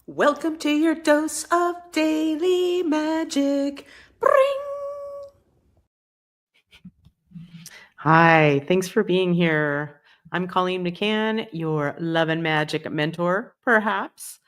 Welcome to your dose of daily magic. Bring! Hi, thanks for being here. I'm Colleen McCann, your love and magic mentor, perhaps.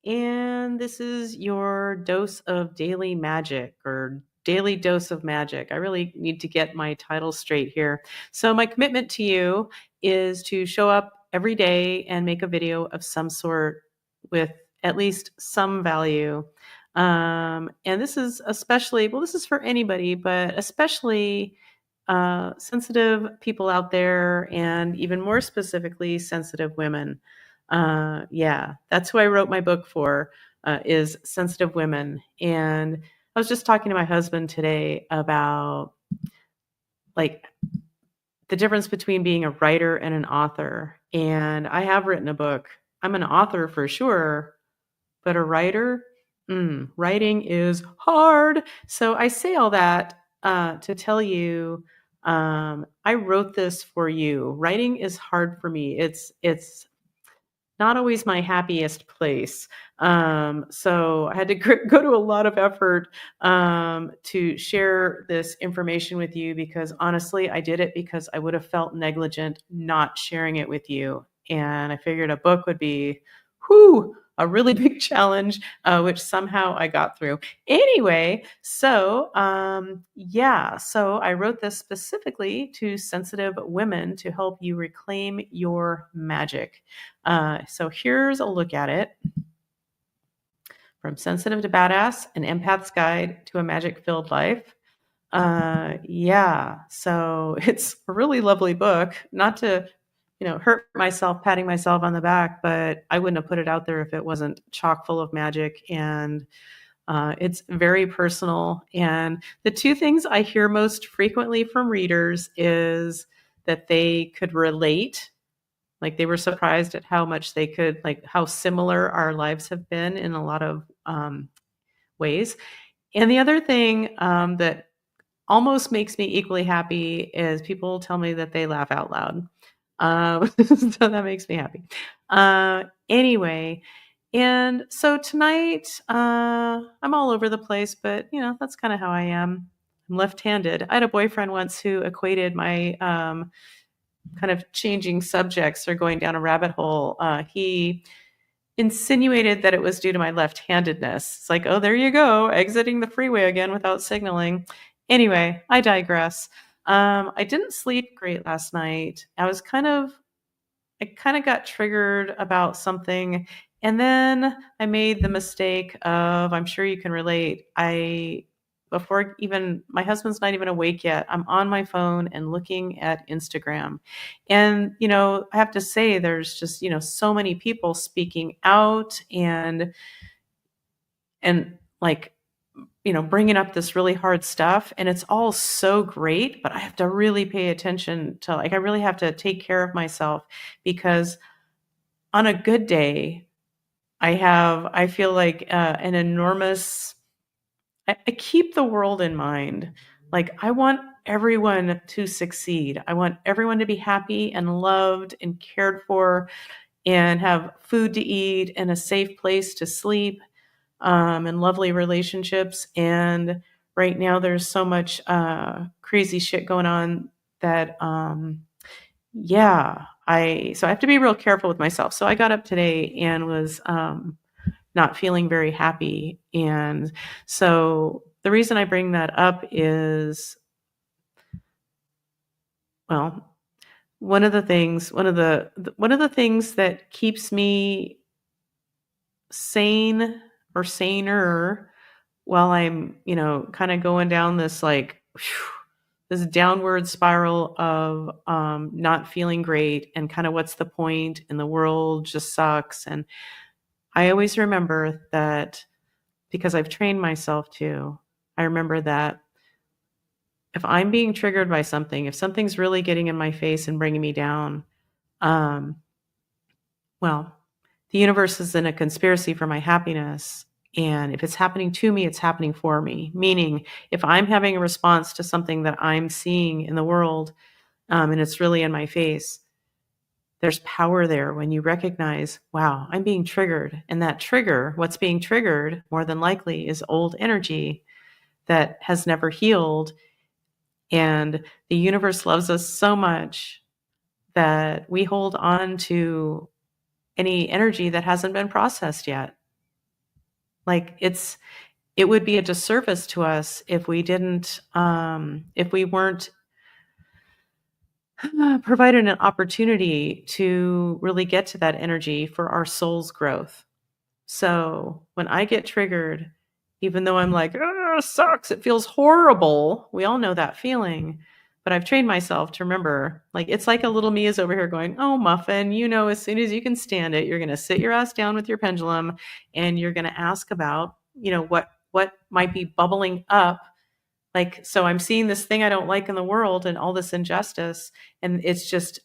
And this is your dose of daily magic or daily dose of magic. I really need to get my title straight here. So, my commitment to you is to show up every day and make a video of some sort with at least some value. And this is especially, well, this is for anybody, but especially sensitive people out there, and even more specifically, sensitive women. Yeah, that's who I wrote my book for, is sensitive women. And I was just talking to my husband today about like the difference between being a writer and an author. And I have written a book. I'm an author for sure, but a writer, writing is hard. So I say all that to tell you, I wrote this for you. Writing is hard for me. It's not always my happiest place. So I had to go to a lot of effort to share this information with you, because honestly, I did it because I would have felt negligent not sharing it with you. And I figured a book would be, a really big challenge, which somehow I got through. Anyway, so so I wrote this specifically to sensitive women to help you reclaim your magic. So here's a look at it. From Sensitive to Badass, an empath's guide to a magic-filled life. So it's a really lovely book. Not to, hurt myself, patting myself on the back, but I wouldn't have put it out there if it wasn't chock full of magic. And it's very personal. And the two things I hear most frequently from readers is that they could relate. Like, they were surprised at how much they could, like, how similar our lives have been in a lot of ways. And the other thing that almost makes me equally happy is people tell me that they laugh out loud. So that makes me happy. Anyway, and so tonight, I'm all over the place, but that's kind of how I am. I'm left-handed. I had a boyfriend once who equated my kind of changing subjects or going down a rabbit hole. He insinuated that it was due to my left-handedness. It's like, oh, there you go, exiting the freeway again without signaling. Anyway, I digress. I didn't sleep great last night. I kind of got triggered about something. And then I made the mistake of, I'm sure you can relate, before even my husband's not even awake yet, I'm on my phone and looking at Instagram. And, I have to say, there's just, so many people speaking out and like, bringing up this really hard stuff. And it's all so great, but I have to really pay attention to, I really have to take care of myself, because on a good day, I feel like an enormous, I keep the world in mind. Like, I want everyone to succeed. I want everyone to be happy and loved and cared for and have food to eat and a safe place to sleep, and lovely relationships. And right now there's so much crazy shit going on that, so I have to be real careful with myself. So I got up today and was not feeling very happy. And so the reason I bring that up is, well, one of the things that keeps me sane or saner while I'm, kind of going down this this downward spiral of not feeling great, and kind of what's the point, and the world just sucks. And I always remember that, because I've trained myself to, I remember that if I'm being triggered by something, if something's really getting in my face and bringing me down, well, the universe is in a conspiracy for my happiness. And if it's happening to me, it's happening for me. Meaning, if I'm having a response to something that I'm seeing in the world, and it's really in my face, There's power there when you recognize, wow, I'm being triggered. And that trigger, what's being triggered, more than likely, is old energy that has never healed. And the universe loves us so much that we hold on to any energy that hasn't been processed yet. Like it would be a disservice to us if we didn't, if we weren't provided an opportunity to really get to that energy for our soul's growth. So when I get triggered, even though I'm like, oh, it sucks, it feels horrible. We all know that feeling. But I've trained myself to remember, like, it's like a little me is over here going, oh, Muffin, as soon as you can stand it, you're going to sit your ass down with your pendulum and you're going to ask about, what might be bubbling up. Like, so I'm seeing this thing I don't like in the world and all this injustice. And it's just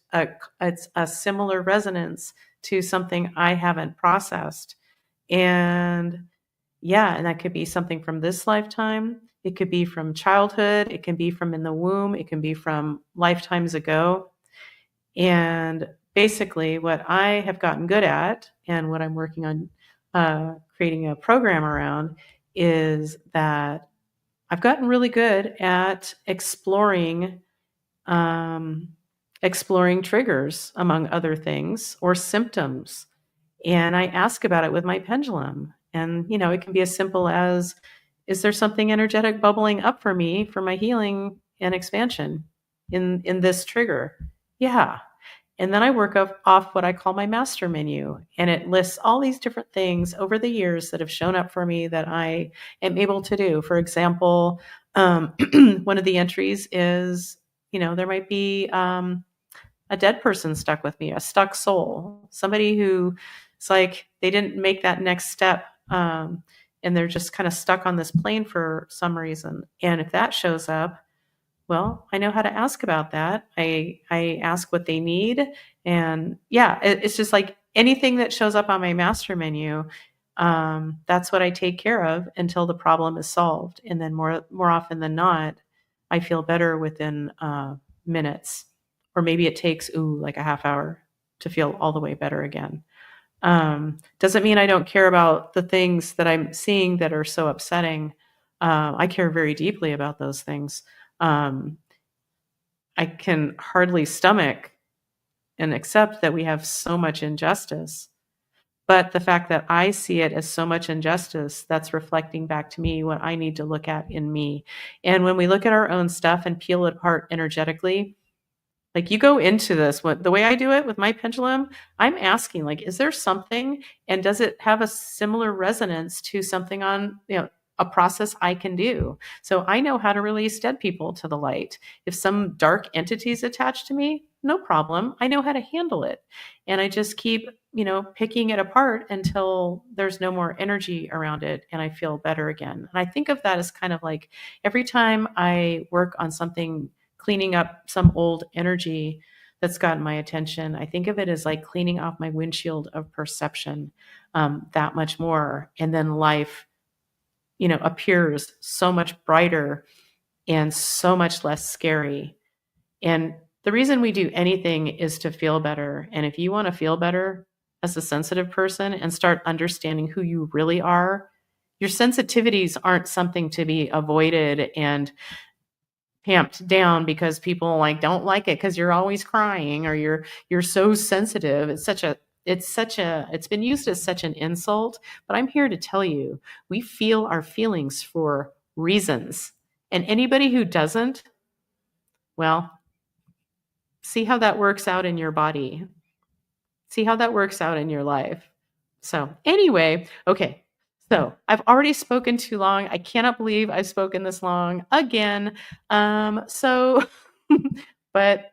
it's a similar resonance to something I haven't processed. And yeah, and that could be something from this lifetime. It could be from childhood. It can be from in the womb. It can be from lifetimes ago. And basically, what I have gotten good at and what I'm working on creating a program around is that I've gotten really good at exploring triggers, among other things, or symptoms. And I ask about it with my pendulum. And, it can be as simple as, is there something energetic bubbling up for me for my healing and expansion in this trigger? Yeah. And then I work off what I call my master menu. And it lists all these different things over the years that have shown up for me that I am able to do. For example, one of the entries is, there might be a dead person stuck with me, a stuck soul, somebody who it's like they didn't make that next step. And they're just kind of stuck on this plane for some reason. And if that shows up, well, I know how to ask about that. I ask what they need. And yeah, it's just like anything that shows up on my master menu, that's what I take care of until the problem is solved. And then more often than not, I feel better within minutes. Or maybe it takes, like a half hour to feel all the way better again. Doesn't mean I don't care about the things that I'm seeing that are so upsetting. I care very deeply about those things. I can hardly stomach and accept that we have so much injustice. But the fact that I see it as so much injustice, that's reflecting back to me what I need to look at in me. And when we look at our own stuff and peel it apart energetically, like you go into this, the way I do it with my pendulum, I'm asking, like, is there something, and does it have a similar resonance to something on, a process I can do? So I know how to release dead people to the light. If some dark entity is attached to me, no problem. I know how to handle it. And I just keep, picking it apart until there's no more energy around it and I feel better again. And I think of that as kind of like every time I work on something, cleaning up some old energy that's gotten my attention, I think of it as like cleaning off my windshield of perception that much more. And then life, appears so much brighter and so much less scary. And the reason we do anything is to feel better. And if you want to feel better as a sensitive person and start understanding who you really are, your sensitivities aren't something to be avoided and tamped down because people don't like it because you're always crying or you're so sensitive. It's been used as such an insult, but I'm here to tell you, we feel our feelings for reasons. And anybody who doesn't, well, see how that works out in your body. See how that works out in your life. So anyway, okay. So I've already spoken too long. I cannot believe I've spoken this long again. So, but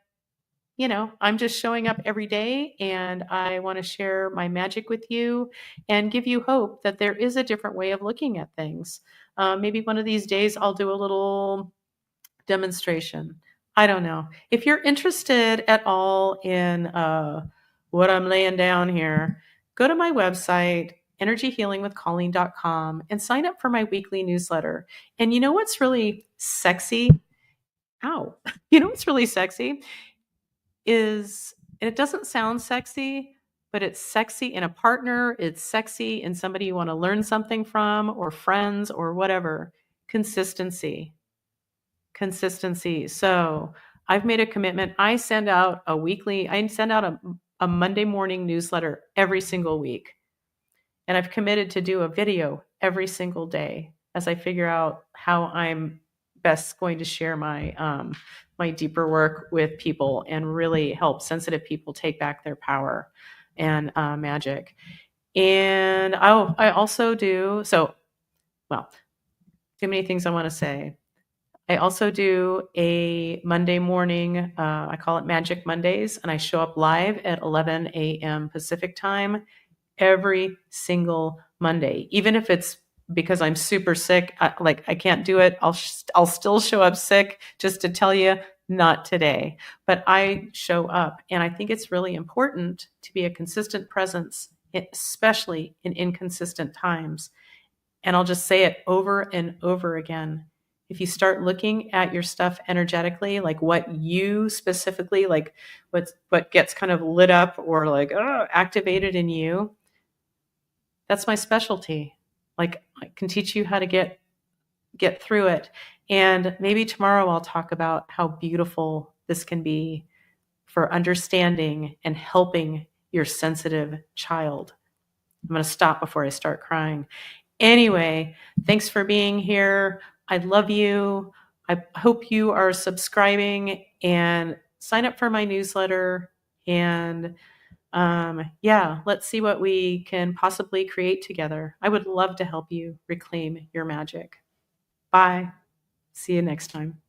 I'm just showing up every day and I want to share my magic with you and give you hope that there is a different way of looking at things. Maybe one of these days I'll do a little demonstration. I don't know. If you're interested at all in what I'm laying down here, go to my website, energyhealingwithcolleen.com, and sign up for my weekly newsletter. And you know what's really sexy? Ow. You know what's really sexy is And it doesn't sound sexy, but it's sexy in a partner, it's sexy in somebody you want to learn something from, or friends, or whatever. Consistency. Consistency. So I've made a commitment. I send out a Monday morning newsletter every single week. And I've committed to do a video every single day as I figure out how I'm best going to share my deeper work with people and really help sensitive people take back their power and magic. And I also do so. Well, too many things I want to say. I also do a Monday morning, I call it Magic Mondays, and I show up live at 11 a.m. Pacific time every single Monday. Even if it's because I'm super sick, I can't do it, I'll still show up sick just to tell you, not today. But I show up, and I think it's really important to be a consistent presence, especially in inconsistent times. And I'll just say it over and over again. If you start looking at your stuff energetically, like what you specifically, like what gets kind of lit up or like activated in you, that's my specialty. Like I can teach you how to get through it. And maybe tomorrow I'll talk about how beautiful this can be for understanding and helping your sensitive child. I'm going to stop before I start crying. Anyway, thanks for being here. I love you. I hope you are subscribing and sign up for my newsletter. And yeah, let's see what we can possibly create together. I would love to help you reclaim your magic. Bye. See you next time.